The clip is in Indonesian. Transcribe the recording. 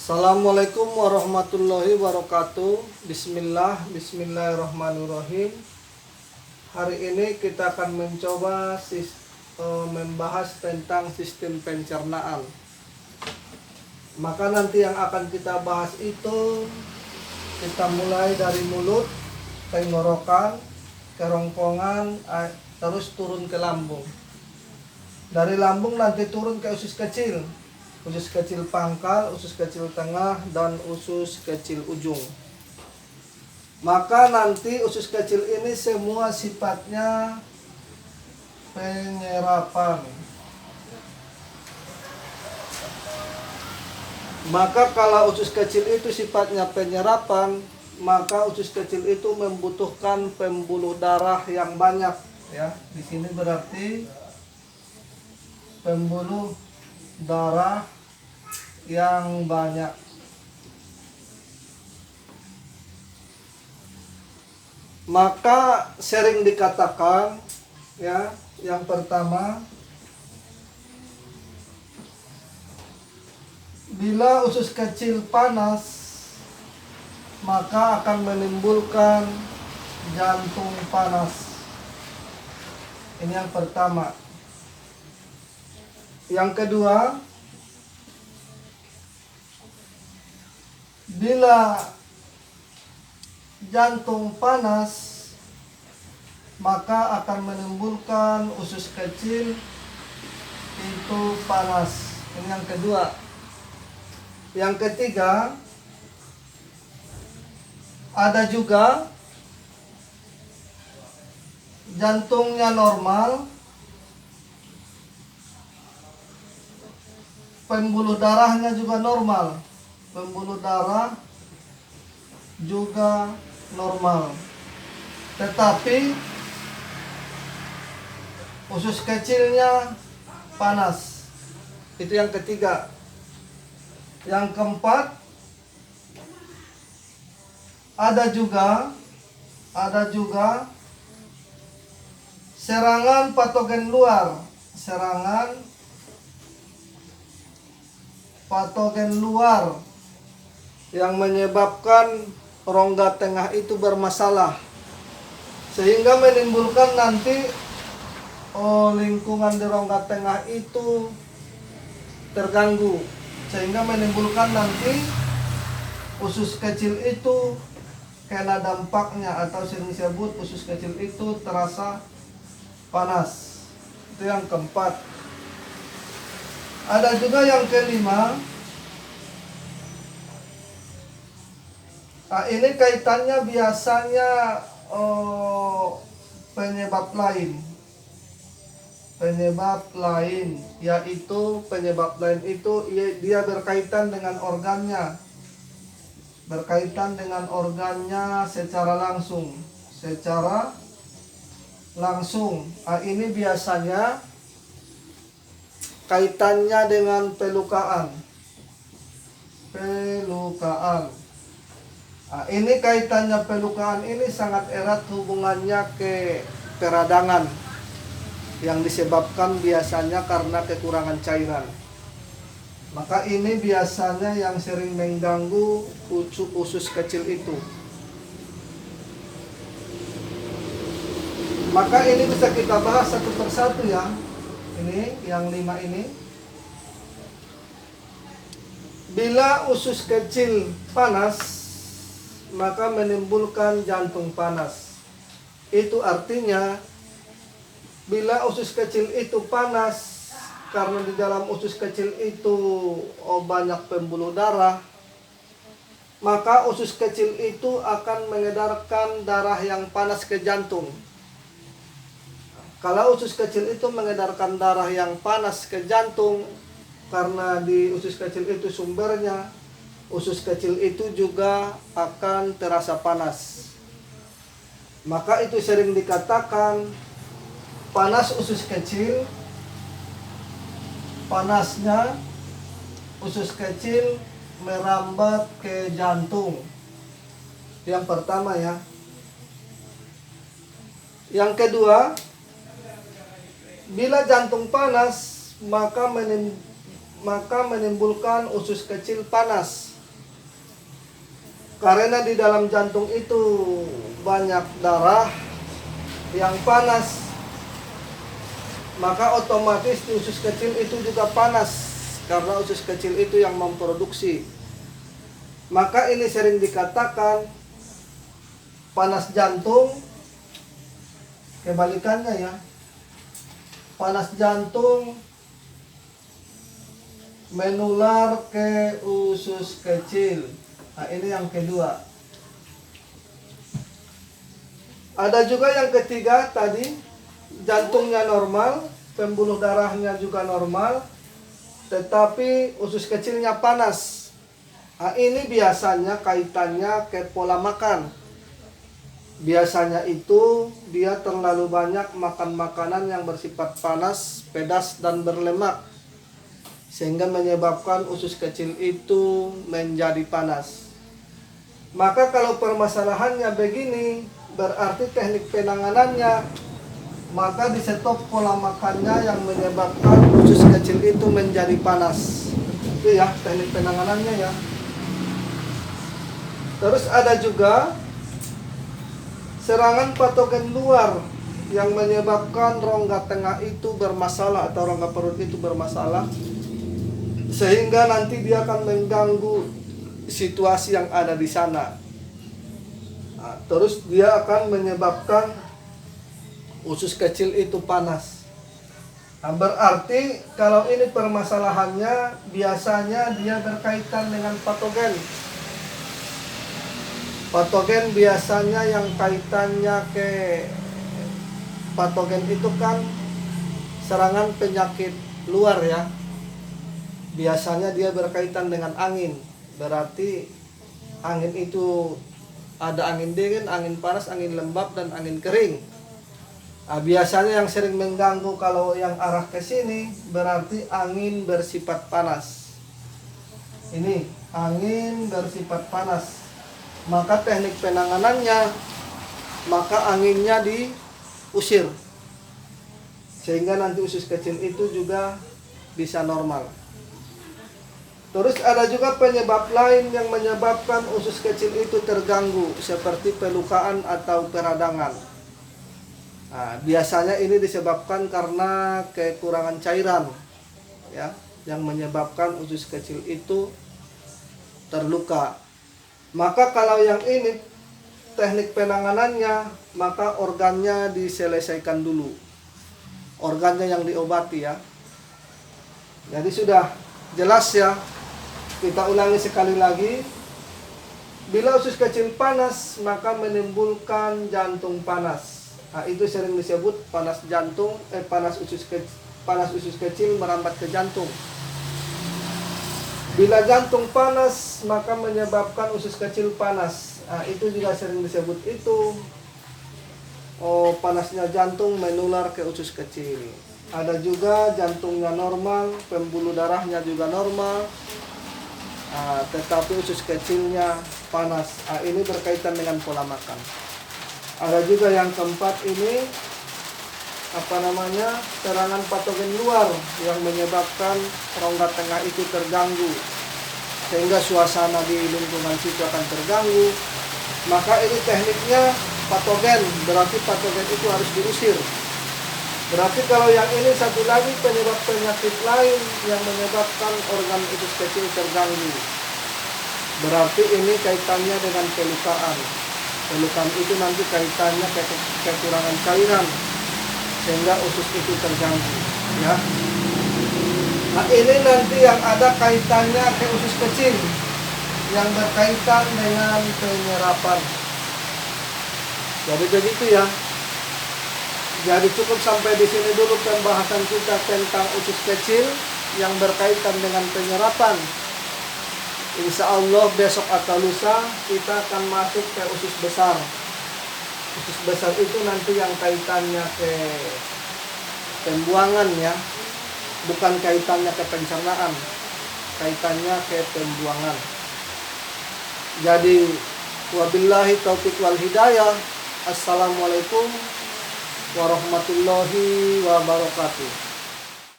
Assalamualaikum warahmatullahi wabarakatuh. Bismillahirrahmanirrahim. Hari ini kita akan mencoba membahas tentang sistem pencernaan. Maka nanti yang akan kita bahas itu, kita mulai dari mulut, tenggorokan, kerongkongan, terus turun ke lambung. Dari lambung nanti turun ke usus kecil pangkal, usus kecil tengah, dan usus kecil ujung. Maka nanti usus kecil ini semua sifatnya penyerapan. Maka kalau usus kecil itu sifatnya penyerapan, maka usus kecil itu membutuhkan pembuluh darah yang banyak, ya. Di sini berarti pembuluh darah yang banyak. Maka sering dikatakan, ya, yang pertama, bila usus kecil panas maka akan menimbulkan jantung panas. Ini yang pertama. Yang kedua, bila jantung panas maka akan menimbulkan usus kecil itu panas. Ini yang kedua. Yang ketiga, ada juga jantungnya normal, pembuluh darahnya juga normal. Pembuluh darah juga normal, tetapi usus kecilnya panas. Itu yang ketiga. Yang keempat, ada juga serangan patogen luar. Serangan patogen luar yang menyebabkan rongga tengah itu bermasalah, sehingga menimbulkan nanti lingkungan di rongga tengah itu terganggu, sehingga menimbulkan nanti usus kecil itu kena dampaknya, atau sering disebut usus kecil itu terasa panas. Itu yang keempat. Ada juga yang kelima. Nah, ini kaitannya biasanya penyebab lain, yaitu penyebab lain itu dia berkaitan dengan organnya, secara langsung. Nah, ini biasanya kaitannya dengan pelukaan. Nah, ini kaitannya pelukaan ini sangat erat hubungannya ke peradangan yang disebabkan biasanya karena kekurangan cairan. Maka ini biasanya yang sering mengganggu usus kecil itu. Maka ini bisa kita bahas satu persatu, ya. Ini yang 5 ini. Bila usus kecil panas maka menimbulkan jantung panas. Itu artinya bila usus kecil itu panas karena di dalam usus kecil itu banyak pembuluh darah, maka usus kecil itu akan mengedarkan darah yang panas ke jantung. Kalau usus kecil itu mengedarkan darah yang panas ke jantung, karena di usus kecil itu sumbernya, usus kecil itu juga akan terasa panas. Maka itu sering dikatakan panas usus kecil, panasnya usus kecil merambat ke jantung. Yang pertama, ya. Yang kedua, bila jantung panas maka menimbulkan usus kecil panas. Karena di dalam jantung itu banyak darah yang panas, maka otomatis di usus kecil itu juga panas, karena usus kecil itu yang memproduksi. Maka ini sering dikatakan panas jantung, kebalikannya ya. Panas jantung menular ke usus kecil. Nah, ini yang kedua. Ada juga yang ketiga tadi, jantungnya normal, pembuluh darahnya juga normal, tetapi usus kecilnya panas. Nah, ini biasanya kaitannya ke pola makan. Biasanya itu dia terlalu banyak makan makanan yang bersifat panas, pedas, dan berlemak, sehingga menyebabkan usus kecil itu menjadi panas. Maka kalau permasalahannya begini, berarti teknik penanganannya, maka di stop pola makannya yang menyebabkan usus kecil itu menjadi panas. Itu ya teknik penanganannya ya. Terus ada juga serangan patogen luar yang menyebabkan rongga tengah itu bermasalah atau rongga perut itu bermasalah, sehingga nanti dia akan mengganggu situasi yang ada di sana. Nah, terus dia akan menyebabkan usus kecil itu panas. Nah, berarti kalau ini permasalahannya biasanya dia berkaitan dengan patogen. Patogen biasanya yang kaitannya ke patogen itu kan serangan penyakit luar ya. Biasanya dia berkaitan dengan angin. Berarti angin itu ada angin dingin, angin panas, angin lembab, dan angin kering. Nah, biasanya yang sering mengganggu kalau yang arah ke sini berarti angin bersifat panas. Ini angin bersifat panas. Maka teknik penanganannya, maka anginnya diusir, sehingga nanti usus kecil itu juga bisa normal. Terus ada juga penyebab lain yang menyebabkan usus kecil itu terganggu, seperti pelukaan atau peradangan. Nah, biasanya ini disebabkan karena kekurangan cairan ya, yang menyebabkan usus kecil itu terluka. Maka kalau yang ini teknik penanganannya, maka organnya diselesaikan dulu. Organnya yang diobati ya. Jadi sudah jelas ya. Kita ulangi sekali lagi. Bila usus kecil panas, maka menimbulkan jantung panas. Nah, itu sering disebut panas jantung, panas usus kecil merambat ke jantung. Bila jantung panas, maka menyebabkan usus kecil panas. Nah, itu juga sering disebut itu. Oh, panasnya jantung menular ke usus kecil. Ada juga jantungnya normal, pembuluh darahnya juga normal, tetapi usus kecilnya panas. Nah, ini berkaitan dengan pola makan. Ada juga yang keempat ini, serangan patogen luar yang menyebabkan rongga tengah itu terganggu, sehingga suasana di lingkungan situ akan terganggu. Maka ini tekniknya patogen, berarti patogen itu harus diusir. Berarti kalau yang ini satu lagi penyebab penyakit lain yang menyebabkan organ usus kecil terganggu, berarti ini kaitannya dengan pelukaan. Pelukaan itu nanti kaitannya ke kekurangan cairan, sehingga usus itu terganggu ya. Nah, ini nanti yang ada kaitannya ke usus kecil yang berkaitan dengan penyerapan. Jadi begitu ya. Jadi cukup sampai di sini dulu pembahasan kita tentang usus kecil yang berkaitan dengan penyerapan. Insya Allah besok atau lusa kita akan masuk ke usus besar. Usus besar itu nanti yang kaitannya ke pembuangan ya, bukan kaitannya ke pencernaan, kaitannya ke pembuangan. Jadi wabillahi taufiq wal hidayah. Assalamualaikum warahmatullahi wabarakatuh.